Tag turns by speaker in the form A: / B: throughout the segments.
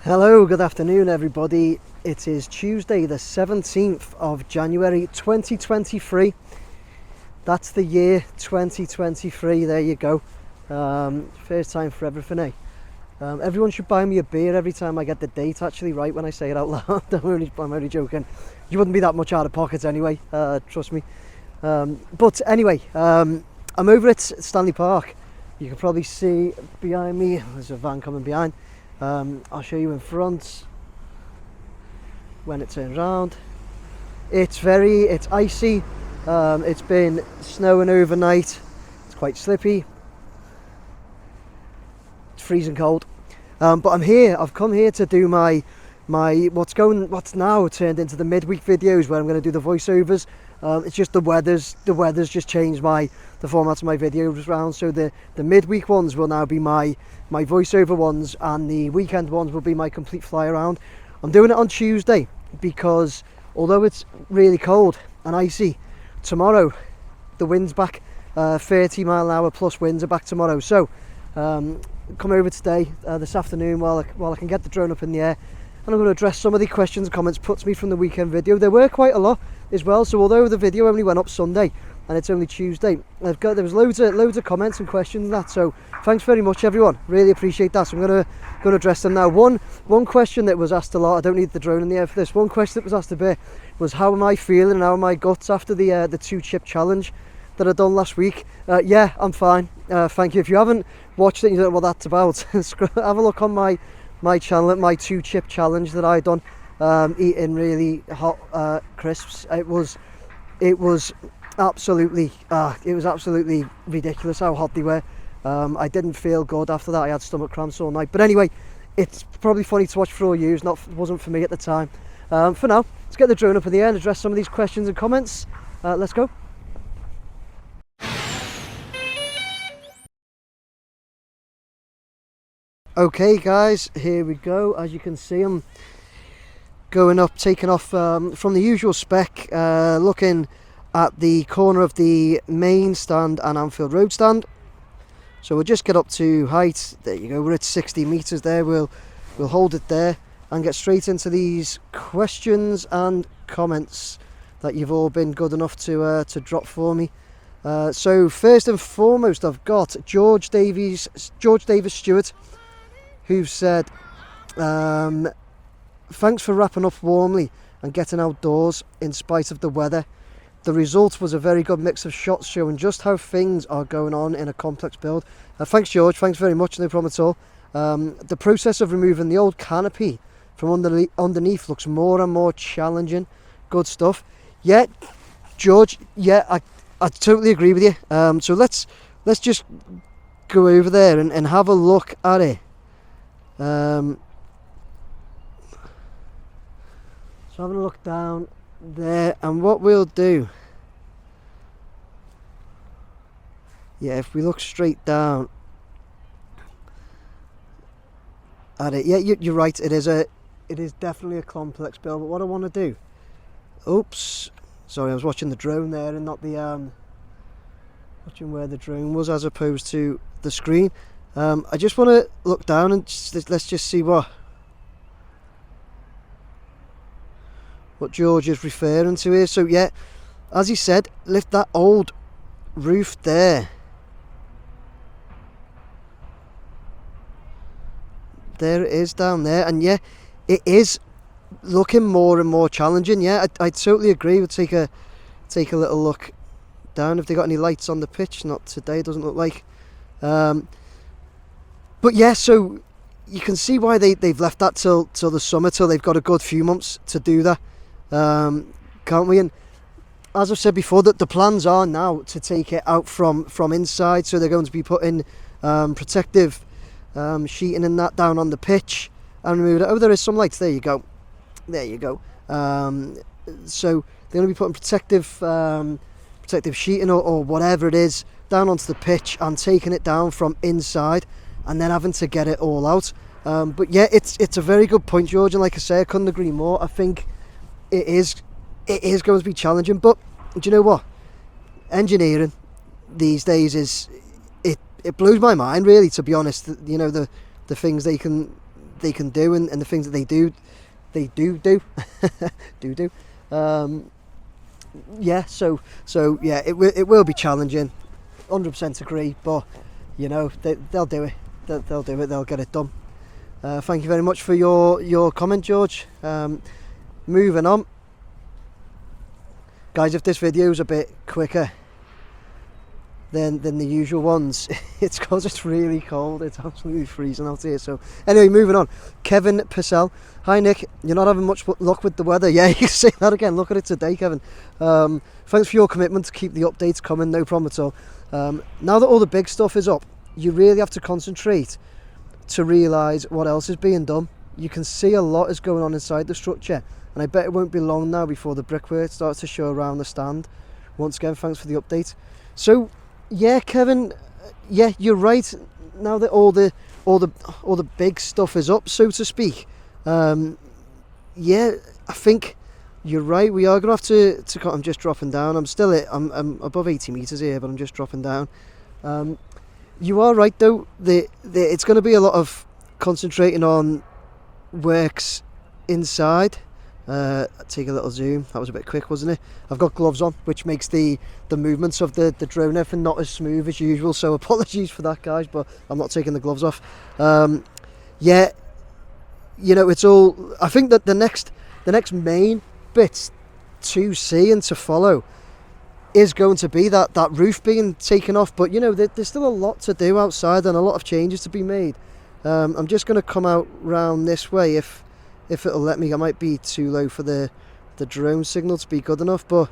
A: Hello, good afternoon everybody. It is Tuesday the 17th of January 2023. That's the year 2023, there you go. First time for everything, eh? Everyone should buy me a beer every time I get the date actually right when I say it out loud. I'm only joking. You wouldn't be that much out of pocket anyway, trust me. But anyway, I'm over at Stanley Park. You can probably see behind me, there's a van coming behind. I'll show you in front when it turns around. It's icy. It's been snowing overnight. It's quite slippy. It's freezing cold. But I'm here. I've come here to do my what's now turned into the midweek videos where I'm going to do the voiceovers. It's just the weather's just changed the format of my videos around. So the midweek ones will now be my voiceover ones, and the weekend ones will be my complete fly around. I'm doing it on Tuesday because although it's really cold and icy, tomorrow the wind's back. 30-mile-an-hour plus winds are back tomorrow. So come over today, this afternoon, while I can get the drone up in the air, and I'm going to address some of the questions and comments put to me from the weekend video. There were quite a lot as well, so although the video only went up Sunday and it's only Tuesday, there was loads of comments and questions and that, so thanks very much everyone, really appreciate that. So I'm going to address them now. One question that was asked a lot, I don't need the drone in the air for this, one question that was asked a bit was how am I feeling and how are my guts after the 2-chip challenge that I done last week. Yeah, I'm fine, thank you. If you haven't watched it and you don't know what that's about, have a look on my channel at my 2-chip challenge that I done, eating really hot crisps. It was absolutely ridiculous how hot they were. I didn't feel good after that. I had stomach cramps all night, but anyway, it's probably funny to watch for all you. It wasn't for me at the time. For now, let's get the drone up in the air and address some of these questions and comments. Let's go. Okay guys, here we go. As you can see, I'm going up, taking off from the usual spec, looking at the corner of the main stand and Anfield Road Stand. So we'll just get up to height. There you go, we're at 60 meters there. We'll hold it there and get straight into these questions and comments that you've all been good enough to drop for me. So first and foremost, I've got George Davis Stewart, who said, thanks for wrapping up warmly and getting outdoors in spite of the weather. The result was a very good mix of shots showing just how things are going on in a complex build. Thanks George, thanks very much, no problem at all. The process of removing the old canopy from underneath looks more and more challenging. Good stuff. Yeah, George, yeah, I totally agree with you. So let's just go over there and have a look at it. So having a look down there, and what we'll do, yeah, if we look straight down at it, yeah, you're right, it is definitely a complex build. But what I want to do, oops, sorry, I was watching the drone there and not the watching where the drone was as opposed to the screen. I just want to look down and let's just see what George is referring to here. So yeah, as he said, lift that old roof there. There it is down there, and yeah, it is looking more and more challenging. Yeah, I totally agree. We'll take a little look down. If they got any lights on the pitch, not today, doesn't look like. But yeah, so you can see why they've left that till the summer, till they've got a good few months to do that, can't we? And as I've said before, that the plans are now to take it out from inside. So they're going to be putting protective sheeting and that down on the pitch and remove it. Oh, there is some lights. There you go. There you go. So they're going to be putting protective sheeting or whatever it is down onto the pitch and taking it down from inside, and then having to get it all out. But yeah, it's a very good point, George, and like I say, I couldn't agree more. I think it is going to be challenging, but do you know what? Engineering these days it blows my mind, really, to be honest. You know, the things they can they can do, and the things that they do do. Yeah, so yeah, it will be challenging, 100% agree, but you know, they'll do it. They'll do it. They'll get it done. Thank you very much for your comment, George. Moving on, guys. If this video is a bit quicker than the usual ones, it's because it's really cold. It's absolutely freezing out here. So anyway, moving on. Kevin Purcell. Hi Nick, you're not having much luck with the weather. Yeah, you can say that again. Look at it today, Kevin. Thanks for your commitment to keep the updates coming. No problem at all. Now that all the big stuff is up, you really have to concentrate to realise what else is being done. You can see a lot is going on inside the structure, and I bet it won't be long now before the brickwork starts to show around the stand. Once again, thanks for the update. So yeah, Kevin, yeah, you're right. Now that all the big stuff is up, so to speak, yeah, I think you're right. We are going to have to. I'm just dropping down. I'm above 80 meters here, but I'm just dropping down. You are right though. It's going to be a lot of concentrating on works inside. Take a little zoom. That was a bit quick, wasn't it? I've got gloves on, which makes the movements of the drone and everything not as smooth as usual, so apologies for that, guys, but I'm not taking the gloves off. Yeah, you know, it's all, I think that the next main bits to see and to follow is going to be that roof being taken off, but you know, there's still a lot to do outside and a lot of changes to be made. I'm just going to come out round this way if it'll let me. I might be too low for the drone signal to be good enough, but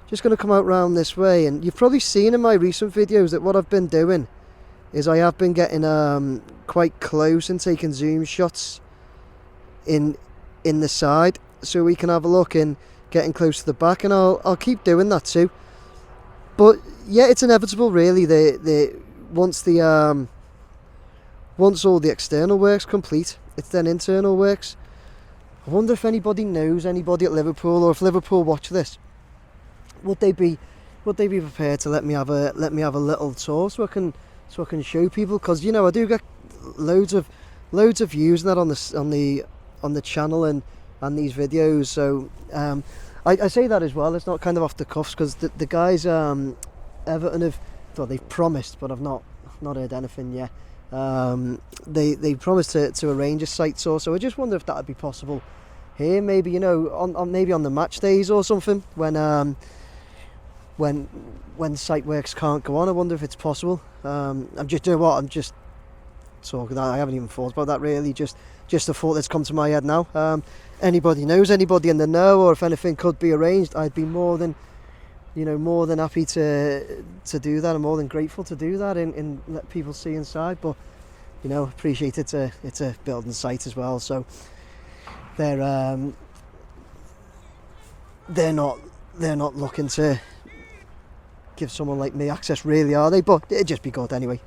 A: just going to come out round this way. And you've probably seen in my recent videos that what I've been doing is I have been getting quite close and taking zoom shots in the side, so we can have a look and getting close to the back, and I'll keep doing that too. But yeah, it's inevitable really. Once all the external work's complete, it's then internal works. I wonder if anybody knows anybody at Liverpool, or if Liverpool watch this, would they be prepared to let me have a little tour so I can show people, because you know, I do get loads of views and that on the channel and these videos. So I say that as well. It's not kind of off the cuffs, because the guys Everton they've promised, but I've not heard anything yet. They promised to arrange a site tour, so I just wonder if that would be possible here, maybe, you know, on maybe on the match days or something, when site works can't go on. I wonder if it's possible. I'm just doing what I'm just talking. I haven't even thought about that really. Just a thought that's come to my head now. Anybody knows anybody in the know, or if anything could be arranged, I'd be more than happy to do that. I'm more than grateful to do that and let people see inside. But you know, appreciate it's a building site as well, so they're not looking to give someone like me access, really, are they? But it'd just be good anyway.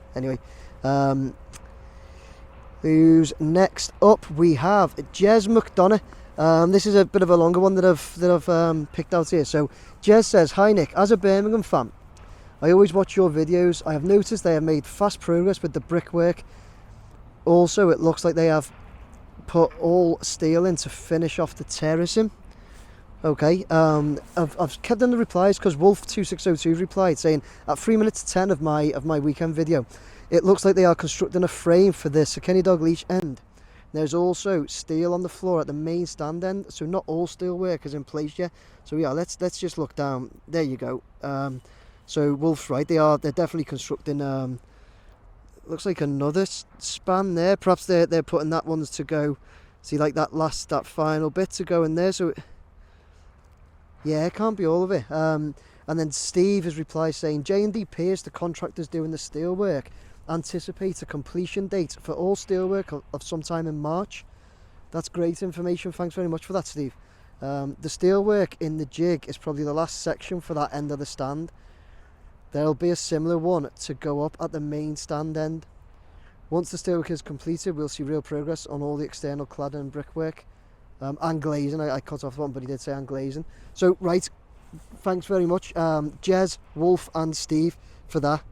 A: Who's next up? We have Jez McDonough. This is a bit of a longer one that I've picked out here. So Jez says, "Hi Nick, as a Birmingham fan, I always watch your videos. I have noticed they have made fast progress with the brickwork. Also, it looks like they have put all steel in to finish off the terracing." Okay, I've kept in the replies because Wolf2602 replied saying, "At 3 minutes 10 of my weekend video, it looks like they are constructing a frame for the Kenny Dog Leash end. There's also steel on the floor at the main stand end, so not all steel work is in place yet." So yeah, let's just look down. There you go. So Wolf's right. They're definitely constructing. Looks like another span there. Perhaps they're putting that ones to go. See, like that final bit to go in there. So yeah, it can't be all of it. And then Steve has replied saying, "J&D Pierce, the contractors doing the steel work, anticipate a completion date for all steelwork of sometime in March." That's great information. Thanks very much for that, Steve. The steelwork in the jig is probably the last section for that end of the stand. There'll be a similar one to go up at the main stand end. Once the steelwork is completed, we'll see real progress on all the external cladding and brickwork and glazing. I cut off one, but he did say and glazing. So right, thanks very much, Jez, Wolf and Steve, for that.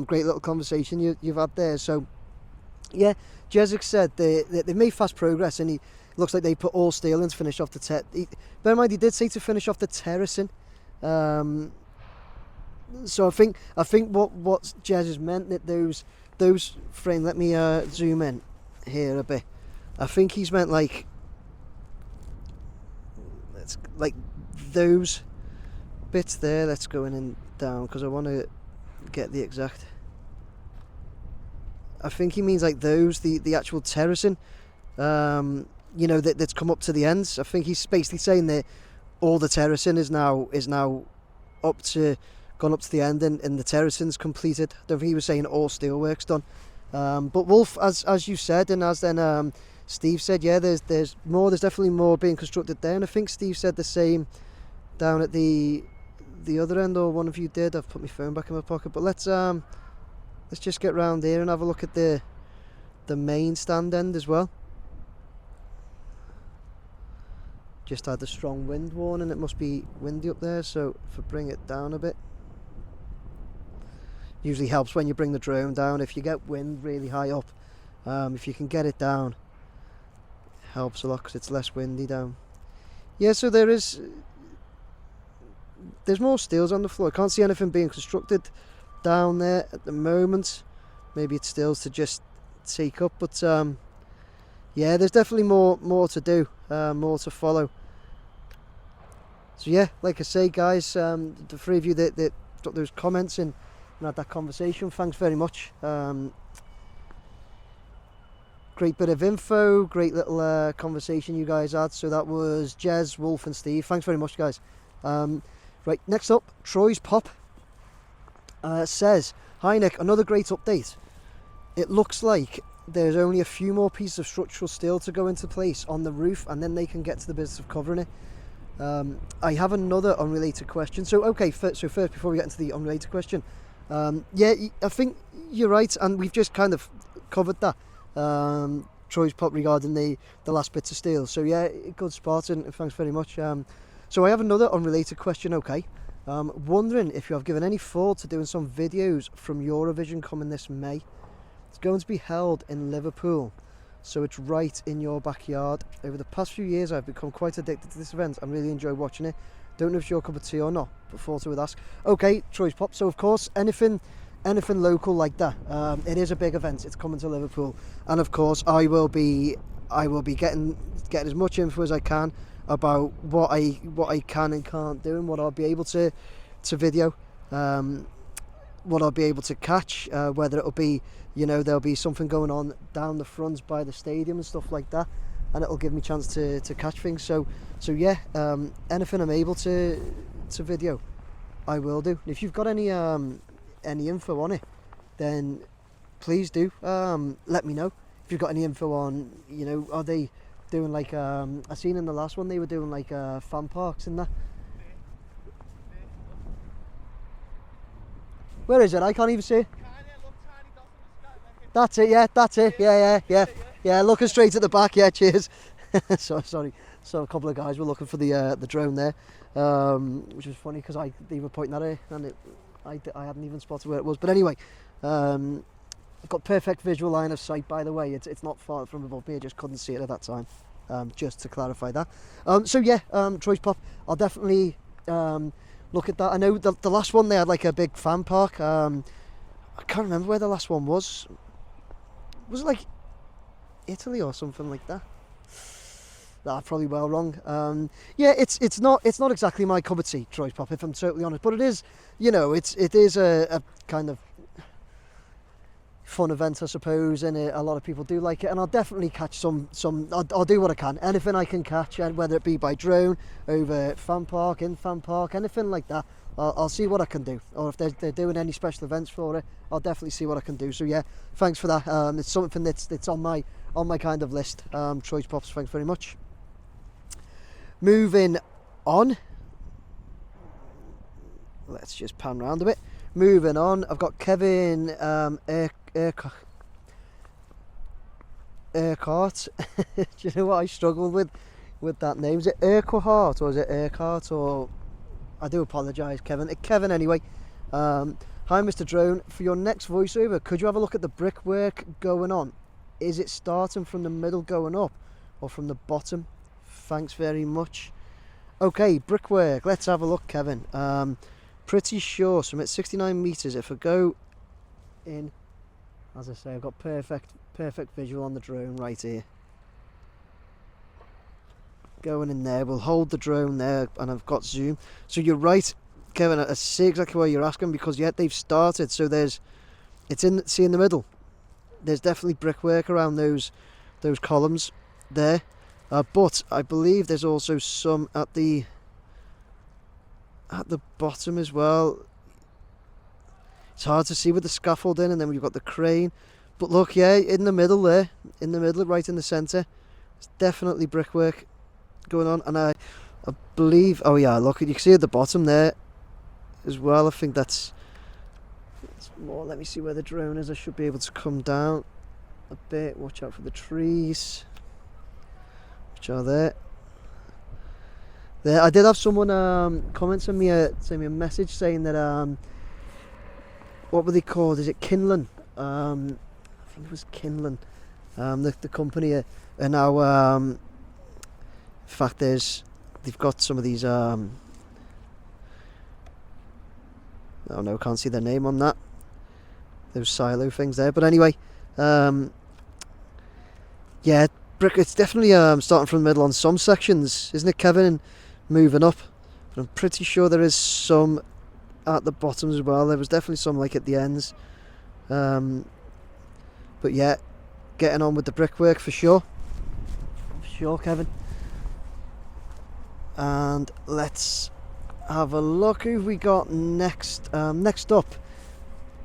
A: Great little conversation you've had there. So yeah, Jezik said they made fast progress, and he looks like they put all steel in to finish off the bear in mind, he did say to finish off the terracing. So I think what Jez has meant, that those frame. Let me zoom in here a bit. I think he's meant like those bits there. Let's go in and down, because I want to get the exact. I think he means like those, the actual terracing, you know, that's come up to the ends. I think he's basically saying that all the terracing is now gone up to the end, and the terracing's completed. I don't think he was saying all steelwork's done. But Wolf, as you said, and as then Steve said, yeah, there's definitely more being constructed there, and I think Steve said the same down at the other end, or one of you did. I've put my phone back in my pocket, but let's just get round here and have a look at the main stand end as well. Just had a strong wind warning, it must be windy up there, so if I bring it down a bit, usually helps when you bring the drone down. If you get wind really high up, if you can get it down, it helps a lot because it's less windy down. Yeah, so there's more steels on the floor. I can't see anything being constructed down there at the moment. Maybe it's steels to just take up, but yeah, there's definitely more to do, more to follow. So yeah, like I say, guys, the three of you that got those comments and had that conversation, thanks very much. Great bit of info, great little conversation you guys had. So that was Jez, Wolf and Steve. Thanks very much, guys. Right, next up, Troy's Pop says, "Hi Nick, another great update. It looks like there's only a few more pieces of structural steel to go into place on the roof, and then they can get to the business of covering it. I have another unrelated question." So okay, first before we get into the unrelated question, yeah, I think you're right, and we've just kind of covered that, Troy's Pop, regarding the last bits of steel. So yeah, good spot, and thanks very much. So I have another unrelated question. Okay, wondering if you have given any thought to doing some videos from Eurovision coming this May. It's going to be held in Liverpool, so it's right in your backyard. Over the past few years I've become quite addicted to this event and really enjoy watching it. Don't know if it's your cup of tea or not, but thought I would ask. Okay, Troy's Pop, so of course anything local like that, it is a big event. It's coming to Liverpool, and of course I will be getting as much info as I can about what I can and can't do, and what I'll be able to video, what I'll be able to catch, whether it'll be, you know, there'll be something going on down the front by the stadium and stuff like that, and it'll give me a chance to catch things. So yeah, anything I'm able to video, I will do. And if you've got any info on it, then please do let me know. If you've got any info on, you know, are they doing like I seen in the last one they were doing like fan parks and that. Where is it? I can't even see it. That's it, yeah, that's it. Yeah, looking straight at the back, yeah, cheers. Sorry. So a couple of guys were looking for the drone there, which was funny because they were pointing at it, and I hadn't even spotted where it was. But anyway, I've got perfect visual line of sight, by the way. It's not far from above me, I just couldn't see it at that time, just to clarify that. So yeah, Troy's Pop, I'll definitely look at that. I know the last one they had like a big fan park. I can't remember where the last one was. Was it like Italy or something like that? Nah, probably well wrong. Yeah, it's not exactly my cup of tea, Troy's Pop, if I'm totally honest. But it is, you know, it is a kind of fun event, I suppose, and a lot of people do like it. And I'll definitely catch some. I'll do what I can, anything I can catch, and whether it be by drone, over fan park, in fan park, anything like that. I'll see what I can do, or if they're doing any special events for it, I'll definitely see what I can do. So yeah, thanks for that. It's something that's on my kind of list. Troy's Pops, thanks very much. Moving on, let's just pan around a bit. Moving on, I've got Kevin Urquhart. Do you know what I struggled with that name? Is it Urquhart or is it Urquhart? Or I do apologise, Kevin. Kevin, anyway. Hi, Mr. Drone. For your next voiceover, could you have a look at the brickwork going on is it starting from the middle going up or from the bottom? Thanks very much. Okay, brickwork, let's have a look, Kevin. Pretty sure, so I'm at 69 metres. If I go in, as I say, I've got perfect visual on the drone right here. Going in there, we'll hold the drone there, and I've got zoom. So you're right, Kevin, I see exactly why you're asking, because yet they've started. So it's in, see in the middle, there's definitely brickwork around those columns there. But I believe there's also some at the bottom as well. It's hard to see with the scaffolding, and then we've got the crane. But look, yeah, in the middle there, in the middle, right in the centre, it's definitely brickwork going on. And I believe, oh yeah, look, you can see at the bottom there as well. I think that's more. Let me see where the drone is. I should be able to come down a bit. Watch out for the trees. Which are there. I did have someone comment on me, send me a message saying that what were they called? Is it Kinlan? I think it was Kinlan. The company are now. In fact, they've got some of these. Oh no, can't see their name on that. Those silo things there, but anyway, yeah. Brick, it's definitely starting from the middle on some sections, isn't it, Kevin? And moving up. But I'm pretty sure there is some at the bottom as well. There was definitely some like at the ends. But yeah, getting on with the brickwork for sure. For sure, Kevin. And let's have a look. Who we got next? Next up.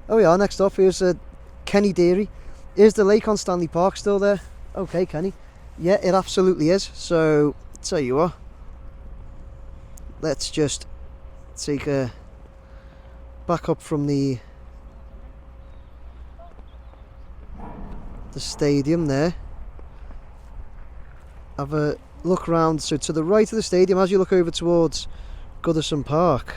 A: Oh yeah, next up here's Kenny Dairy. Is the lake on Stanley Park still there? Okay, Kenny. Yeah, it absolutely is. So, tell you what, let's just take a back up from the stadium there. Have a look round. So to the right of the stadium, as you look over towards Goodison Park,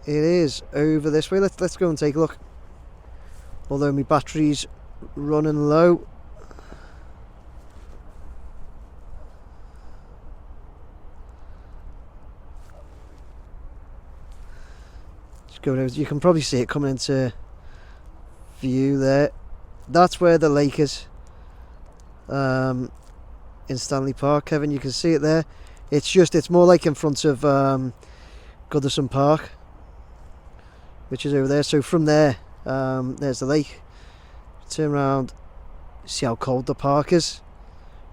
A: it is over this way. Let's go and take a look. Although my battery's running low. Just go over. You can probably see it coming into view there. That's where the lake is. In Stanley Park, Kevin, you can see it there. It's more like in front of Goodison Park, which is over there. So from there, there's the lake. Turn around, see how cold the park is.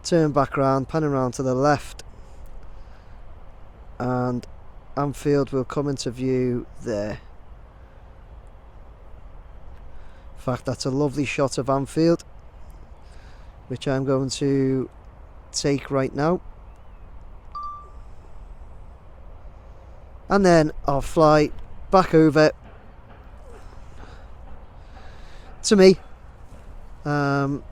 A: Turn back round, pan around to the left, and Anfield will come into view there. In fact, that's a lovely shot of Anfield, which I'm going to take right now. And then I'll fly back over to me and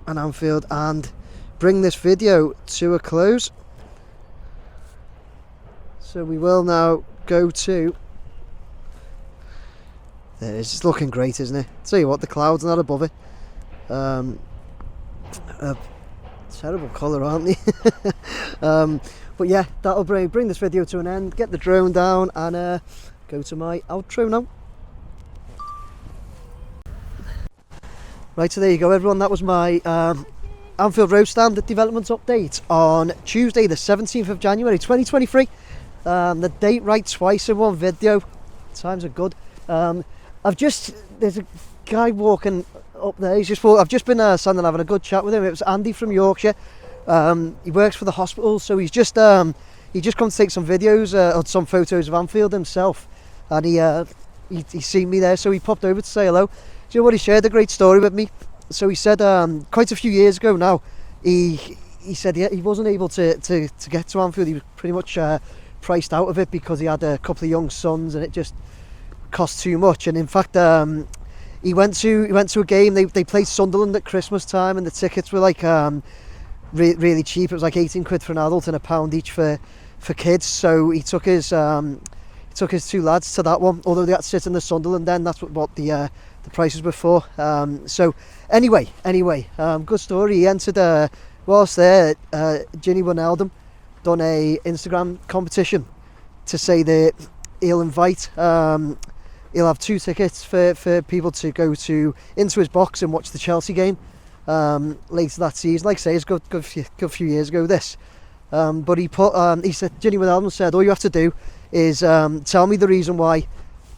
A: Anfield and bring this video to a close. So we will now go to, there it is. It's looking great, isn't it? Tell you what, the clouds are not above it. A terrible colour, aren't they? But yeah, that'll bring this video to an end. Get the drone down and go to my outro now. Right, so there you go, everyone. That was my Anfield Road Stand development update on Tuesday the 17th of January 2023. The date right twice in one video. Times are good. There's a guy walking up there. I've just been standing having a good chat with him. It was Andy from Yorkshire. He works for the hospital, so he just come to take some videos or some photos of Anfield himself, and he seen me there, so he popped over to say hello. Do you know what? He shared a great story with me. So he said quite a few years ago now, he said he wasn't able to get to Anfield. He was pretty much priced out of it because he had a couple of young sons and it just cost too much. And in fact, he went to a game. They played Sunderland at Christmas time, and the tickets were like really cheap. It was like 18 quid for an adult and £1 each for kids. So he took his he took his 2 lads to that one, although they had to sit in the Sunderland then. That's what the prices were for. So anyway, good story. He entered, whilst there, Ginny Wijnaldum done a Instagram competition to say that he'll invite, he'll have 2 tickets for people to go into his box and watch the Chelsea game later that season. Like I say, it's a good few years ago this. But he said, Ginny Wijnaldum said, all you have to do is tell me the reason why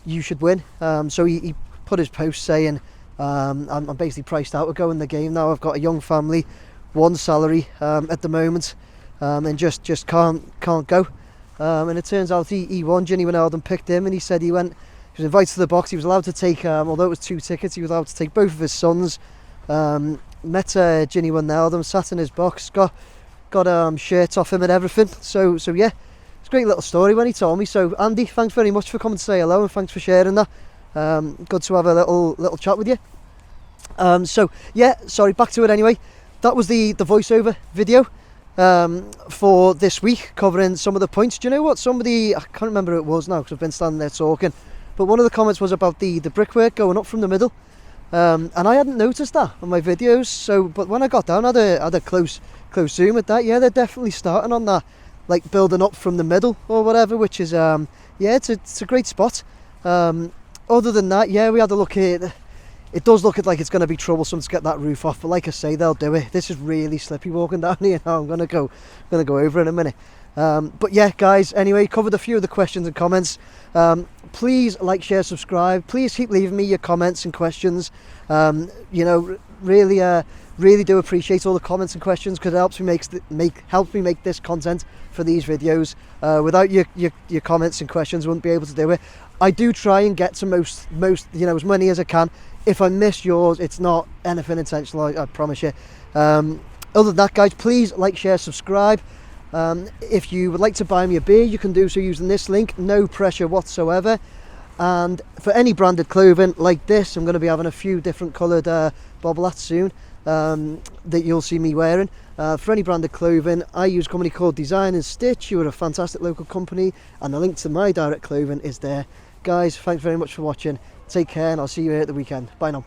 A: you should win. So he put his post saying, I'm basically priced out of going the game now. I've got a young family, 1 salary at the moment, and just can't go. And it turns out he won. Ginny Wijnaldum picked him, and he said he was invited to the box. He was allowed to take, although it was 2 tickets, he was allowed to take both of his sons. Met Ginny Wijnaldum, sat in his box, got shirts off him and everything. So yeah, it's a great little story when he told me. So Andy, thanks very much for coming to say hello, and thanks for sharing that. Good to have a little chat with you. So yeah, sorry, back to it anyway. That was the voiceover video for this week, covering some of the points. Do you know what? Somebody, I can't remember who it was now because I've been standing there talking, but one of the comments was about the brickwork going up from the middle, and I hadn't noticed that on my videos. So, but when I got down, I had a close zoom at that. Yeah, they're definitely starting on that, like building up from the middle or whatever, which is yeah, it's a great spot. Other than that, yeah, we had a look at it. It does look like it's going to be troublesome to get that roof off, but like I say, they'll do it. This is really slippy walking down here now. I'm gonna go over in a minute. But yeah, guys, anyway, covered a few of the questions and comments. Please like, share, subscribe. Please keep leaving me your comments and questions. You know, really do appreciate all the comments and questions, because it helps me make this content for these videos. Without your comments and questions, I wouldn't be able to do it. I do try and get to most, you know, as many as I can. If I miss yours, it's not anything intentional, I promise you. Other than that, guys, please like, share, subscribe. If you would like to buy me a beer, you can do so using this link. No pressure whatsoever. And for any branded clothing like this, I'm going to be having a few different coloured bobble hats soon that you'll see me wearing. For any branded clothing, I use a company called Design and Stitch, who are a fantastic local company, and the link to my direct clothing is there. Guys, thanks very much for watching. Take care, and I'll see you here at the weekend. Bye now.